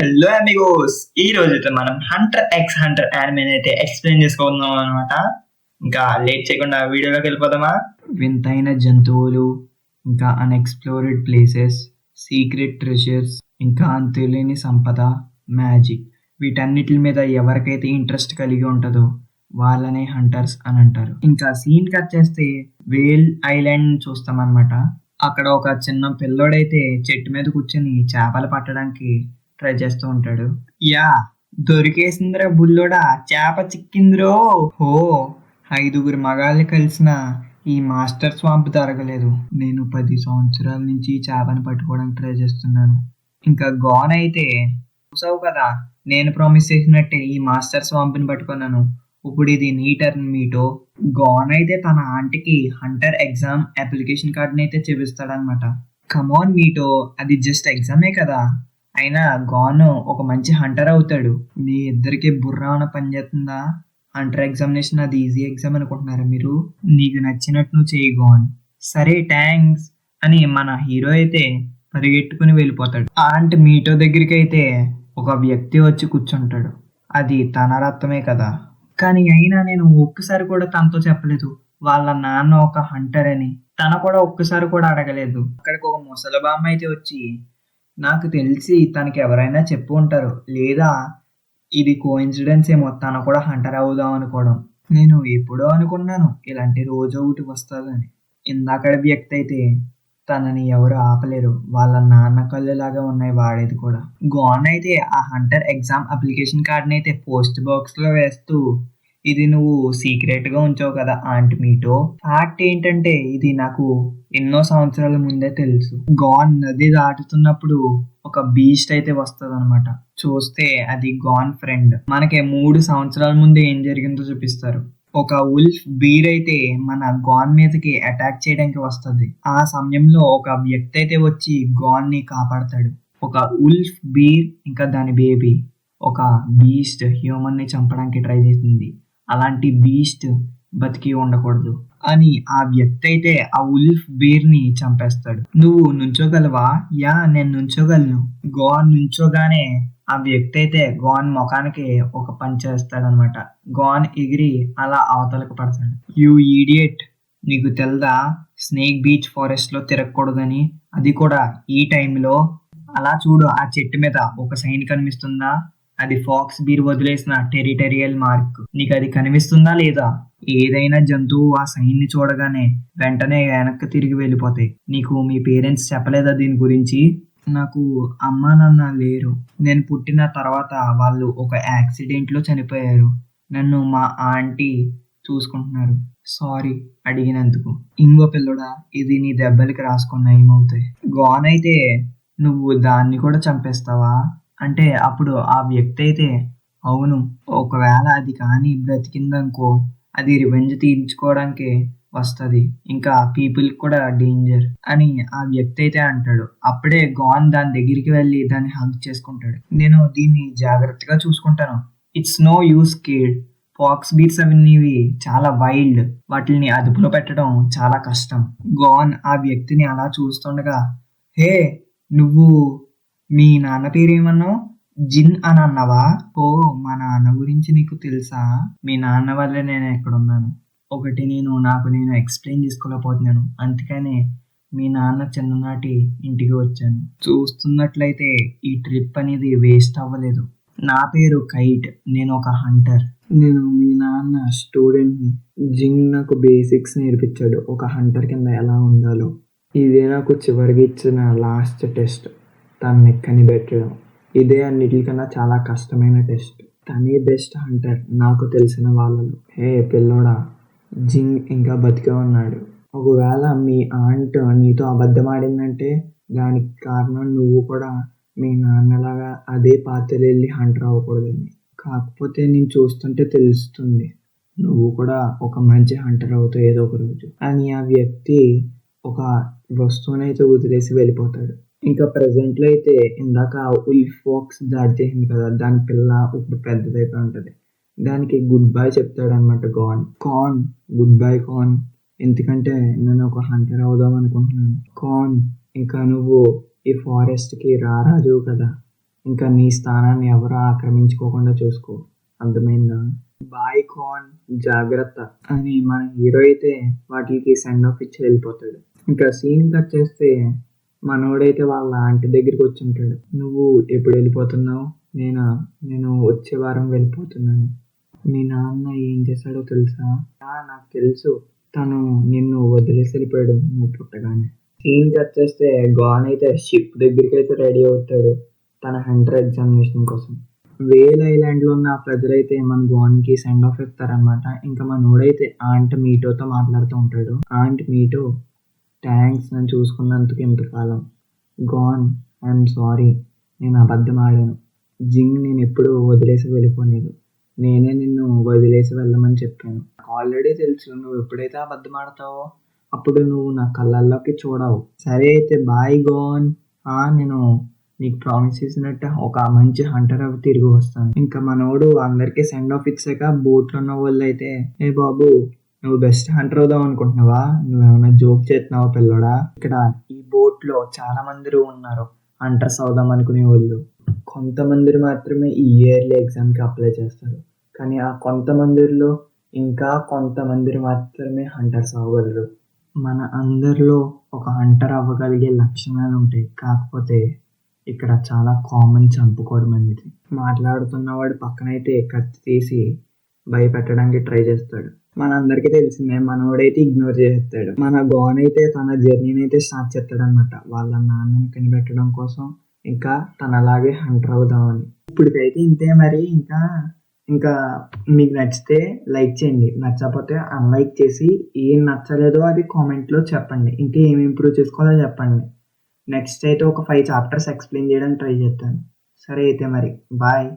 Hello Amigos, ఈ రోజు అయితే మనం హంటర్ ఎక్స్ హంటర్ యానిమేని అయితే ఎక్స్ప్లెయిన్ చేసుకోబోతున్నాం అనమాట. ఇంకా లేట్ చేయకుండా వీడియోలోకి వెళ్ళిపోదామా. వింతైన జంతువులు, ఇంకా అన్ఎక్స్ప్లోర్డ్ ప్లేసెస్, సీక్రెట్ ట్రెజర్స్, ఇంకా అంతులేని సంపద, మ్యాజిక్, వీటన్నిటి మీద ఎవరికైతే ఇంట్రెస్ట్ కలిగి ఉంటుందో వాళ్ళనే హంటర్స్ అని అంటారు. ఇంకా సీన్ కట్ చేస్తే వేల్ ఐలాండ్ చూస్తాం అనమాట. అక్కడ ఒక చిన్న పిల్లోడైతే చెట్టు మీద కూర్చొని చేపలు పట్టడానికి ట్రై చేస్తూ ఉంటాడు. యా, దొరికేసిందిరా బుల్లోడా, చేప చిక్కిందిరో. హో, 5 మగాళ్ళు కలిసిన ఈ మాస్టర్ స్వాంప్ తరగలేదు. నేను 10 సంవత్సరాల నుంచి ఈ చేపని పట్టుకోవడానికి ట్రై చేస్తున్నాను. ఇంకా గాన్ అయితే, చూసావు కదా, నేను ప్రామిస్ చేసినట్టే ఈ మాస్టర్ స్వాంప్ని పట్టుకున్నాను. ఇప్పుడు ఇది నీ టర్న్ మీటో. గాన్ అయితే తన ఆంటీకి హంటర్ ఎగ్జామ్ అప్లికేషన్ కార్డ్ని అయితే చూపిస్తాడనమాట. కమాన్ మీటో, అది జస్ట్ ఎగ్జామే కదా, అయినా గాన్ ఒక మంచి హంటర్ అవుతాడు. మీ ఇద్దరికి బుర్ర పనిచేస్తుందా? హంటర్ ఎగ్జామినేషన్ అది ఈజీ ఎగ్జామ్ అనుకుంటున్నారా మీరు? నీకు నచ్చినట్టు నువ్వు చేయి గాన్. సరే థ్యాంక్స్ అని మన హీరో అయితే పరిగెట్టుకుని వెళ్ళిపోతాడు. ఆంట్ మీటో దగ్గరికి అయితే ఒక వ్యక్తి వచ్చి కూర్చుంటాడు. అది తన రక్తమే కదా, కానీ అయినా నేను ఒక్కసారి కూడా తనతో చెప్పలేదు వాళ్ళ నాన్న ఒక హంటర్ అని. తన కూడా ఒక్కసారి కూడా అడగలేదు. అక్కడికి ఒక ముసలబామ్మ అయితే వచ్చి, నాకు తెలిసి తనకి ఎవరైనా చెప్పు ఉంటారు, లేదా ఇది కోఇన్సిడెన్స్ ఏమో తను కూడా హంటర్ అవుదాం అనుకోవడం. నేను ఎప్పుడో అనుకున్నాను ఇలాంటి రోజు ఒకటి వస్తుందని. ఇందాకడ వ్యక్తి అయితే తనని ఎవరు ఆపలేరు, వాళ్ళ నాన్న కళ్ళులాగా ఉన్నాయి వాడేది కూడా. గాన్ అయితే ఆ హంటర్ ఎగ్జామ్ అప్లికేషన్ కార్డ్ని అయితే పోస్ట్ బాక్స్లో వేస్తూ, ఇది నువ్వు సీక్రెట్గా ఉంచావు కదా ఆంట్ మీటో. ఫ్యాక్ట్ ఏంటంటే ఇది నాకు ఎన్నో సంవత్సరాల ముందే తెలుసు. గాన్ నది దాటుతున్నప్పుడు ఒక బీస్ట్ అయితే వస్తుంది అనమాట. చూస్తే అది గాన్ ఫ్రెండ్. మనకి 3 సంవత్సరాల ముందు ఏం జరిగిందో చూపిస్తారు. ఒక ఉల్ఫ్ బీర్ అయితే మన గాన్ మీదకి అటాక్ చేయడానికి వస్తుంది. ఆ సమయంలో ఒక వ్యక్తి అయితే వచ్చి గాన్ ని కాపాడతాడు. ఒక ఉల్ఫ్ బీర్ ఇంకా దాని బేబీ ఒక బీస్ట్ హ్యూమన్ ని చంపడానికి ట్రై చేసింది. అలాంటి బీస్ట్ బతికి ఉండకూడదు అని ఆ వ్యక్తి అయితే ఆ ఉల్ఫ్ బీర్ ని చంపేస్తాడు. నువ్వు నుంచోగలవా? యా, నేను నుంచోగలను. గాన్ నుంచోగానే ఆ వ్యక్తి అయితే గాన్ ముఖానికి ఒక పంచ్ వేస్తాడనమాట. గాన్ ఎగిరి అలా అవతలకు పడతాడు. యూ ఈడియట్, నీకు తెల్దా స్నేక్ బీచ్ ఫారెస్ట్ లో తిరగకూడదని, అది కూడా ఈ టైంలో. అలా చూడు, ఆ చెట్టు మీద ఒక సైన్ కనిపిస్తుందా? అది ఫాక్స్ బీర్ వదిలేసిన టెరిటరియల్ మార్క్. నీకు అది కనిపిస్తుందా లేదా? ఏదైనా జంతువు ఆ సైన్ ని చూడగానే వెంటనే వెనక్కి తిరిగి వెళ్ళిపోతాయి. నీకు మీ పేరెంట్స్ చెప్పలేదా దీని గురించి? నాకు అమ్మా నాన్న లేరు. నేను పుట్టిన తర్వాత వాళ్ళు ఒక యాక్సిడెంట్లో చనిపోయారు. నన్ను మా ఆంటీ చూసుకుంటున్నారు. సారీ అడిగినందుకు. ఇంగో పిల్లడా, ఇది నీ దెబ్బలకి రాసుకున్న ఏమవుతాయి. గాన్ అయితే, నువ్వు దాన్ని కూడా చంపేస్తావా అంటే అప్పుడు ఆ వ్యక్తి అయితే, అవును, ఒకవేళ అది కానీ బ్రతికిందనుకో అది రివెంజ్ తీర్చుకోవడానికి వస్తుంది, ఇంకా పీపుల్ కూడా డేంజర్ అని ఆ వ్యక్తి అయితే అంటాడు. అప్పుడే గాన్ దాని దగ్గరికి వెళ్ళి దాన్ని హగ్ చేసుకుంటాడు. నేను దీన్ని జాగ్రత్తగా చూసుకుంటాను. It's no use kid. Fox beats అవన్నీ చాలా వైల్డ్, వాటిని అదుపులో పెట్టడం చాలా కష్టం. గాన్ ఆ వ్యక్తిని అలా చూస్తుండగా, హే నువ్వు మీ నాన్న పేరేమన్నావు? జిన్ అని అన్నావా? ఓ, మా నాన్న గురించి నీకు తెలుసా? మీ నాన్న వల్లే నేను ఎక్కడున్నాను. ఒకటి నాకు నేను ఎక్స్ప్లెయిన్ చేసుకోలేకపోతున్నాను, అందుకనే మీ నాన్న చిన్ననాటి ఇంటికి వచ్చాను. చూస్తున్నట్లయితే ఈ ట్రిప్ అనేది వేస్ట్ అవ్వలేదు. నా పేరు కైట్, నేను ఒక హంటర్. నేను మీ నాన్న స్టూడెంట్ని. జింగ్ నాకు బేసిక్స్ నేర్పించాడు ఒక హంటర్ కింద ఎలా ఉండాలో. ఇదే నాకు చివరికి ఇచ్చిన లాస్ట్ టెస్ట్, తనని కనిపెట్టడం. ఇదే అన్నిటికన్నా చాలా కష్టమైన టెస్ట్. తనే బెస్ట్ హంటర్ నాకు తెలిసిన వాళ్ళలో. హే పిల్లోడా, జింగ్ ఇంకా బతికే ఉన్నాడు. ఒకవేళ మీ ఆంట్ నీతో అబద్ధం ఆడిందంటే దానికి కారణం నువ్వు కూడా మీ నాన్నలాగా అదే పాత్రలు వెళ్ళి హంటర్ అవ్వకూడదని. కాకపోతే నేను చూస్తుంటే తెలుస్తుంది నువ్వు కూడా ఒక మంచి హంటర్ అవుతావు ఏదో ఒక రోజు అని ఆ వ్యక్తి ఒక వస్తువునైతే వదిలేసి వెళ్ళిపోతాడు. ఇంకా ప్రెజెంట్లో అయితే ఇందాక ఉల్ఫ్ ఫాక్స్ దాడి చేసింది కదా, దాని పిల్ల ఇప్పుడు పెద్దదైపోయి ఉంటుంది. దానికి గుడ్ బై చెప్తాడనమాట కాన్. గుడ్ బై కాన్, ఎందుకంటే నేను ఒక హంటర్ అవుదాం అనుకుంటున్నాను. కాన్, ఇంకా నువ్వు ఈ ఫారెస్ట్కి రారాజు కదా, ఇంకా నీ స్థానాన్ని ఎవరు ఆక్రమించుకోకుండా చూసుకో. అర్థమైందా? బాయ్ ఖాన్ జాగ్రత్త అని మన హీరో అయితే వాటికి సెండ్ ఆఫ్ ఇచ్చి వెళ్ళిపోతాడు. ఇంకా సీన్ కట్ చేస్తే మనోడైతే వాళ్ళ ఆంటీ దగ్గరికి వచ్చి ఉంటాడు. నువ్వు ఎప్పుడు వెళ్ళిపోతున్నావు? నేను వచ్చే వారం వెళ్ళిపోతున్నాను. మీ నాన్న ఏం చేశాడో తెలుసా? నాకు తెలుసు, తను నిన్ను వదిలేసి వెళ్ళిపోయాడు నువ్వు పుట్టగానే. సీన్ కట్ చేస్తే గాన్ అయితే షిప్ దగ్గరికి అయితే రెడీ అవుతాడు తన హంటర్ ఎగ్జామినేషన్ కోసం. వేల్ ఐలాండ్ లో ఉన్న ప్రజలైతే మన గాన్ కి సెండ్ ఆఫ్ ఇస్తారనమాట. ఇంకా మనోడైతే ఆంట్ మీటోతో మాట్లాడుతూ ఉంటాడు. ఆంట్ మీటో, థ్యాంక్స్ నన్ను చూసుకున్నందుకు ఇంతకాలం. గాన్, ఐఎమ్ సారీ, నేను అబద్ధం ఆడాను. జింగ్ నేను ఎప్పుడు వదిలేసి వెళ్ళిపోలేదు. నేనే నిన్ను వదిలేసి వెళ్ళమని చెప్పాను. ఆల్రెడీ తెలుసు నువ్వు ఎప్పుడైతే అబద్ధం ఆడతావో అప్పుడు నువ్వు నా కళ్ళల్లోకి చూడవు. సరే అయితే బాయ్ గాన్. నేను నీకు ప్రామిస్ చేసినట్టు ఒక మంచి హంటర్ అవి తిరిగి వస్తాను. ఇంకా మనోడు అందరికీ సెండ్ ఆఫ్ ఇచ్చాక బోట్లో ఉన్న వాళ్ళు అయితే, ఏ బాబు నువ్వు బెస్ట్ హంటర్ అవుదాం అనుకుంటున్నావా? నువ్వేమైనా జోక్ చేస్తున్నావా పిల్లడా? ఇక్కడ ఈ బోట్ లో చాలా మంది ఉన్నారు హంటర్స్ అవుదాం అనుకునే వాళ్ళు. కొంతమంది మాత్రమే ఈ ఇయర్లీ ఎగ్జామ్కి అప్లై చేస్తారు. కానీ ఆ కొంతమందిలో ఇంకా కొంతమంది మాత్రమే హంటర్స్ అవ్వగలరు. మన అందరిలో ఒక హంటర్ అవ్వగలిగే లక్షణాలు ఉంటాయి. కాకపోతే ఇక్కడ చాలా కామన్ చంపుకోవడం అనేది. మాట్లాడుతున్నవాడు పక్కనైతే కత్తి తీసి భయపెట్టడానికి ట్రై చేస్తాడు. మనందరికీ తెలిసిందే, మనోడైతే ఇగ్నోర్ చేస్తాడు. మన గాన్ అయితే తన జర్నీని అయితే స్టార్ట్ చేస్తాడు అనమాట వాళ్ళ నాన్నని కనిపెట్టడం కోసం, ఇంకా తనలాగే హంటర్ అవుదామని. ఇప్పటికైతే ఇంతే మరి. ఇంకా మీకు నచ్చితే లైక్ చేయండి, నచ్చకపోతే అన్లైక్ చేసి ఏం నచ్చలేదో అది కామెంట్లో చెప్పండి. ఇంకా ఏం ఇంప్రూవ్ చేసుకోవాలో చెప్పండి. నెక్స్ట్ అయితే ఒక 5 చాప్టర్స్ ఎక్స్ప్లెయిన్ చేయడానికి ట్రై చేస్తాను. సరే అయితే మరి బాయ్.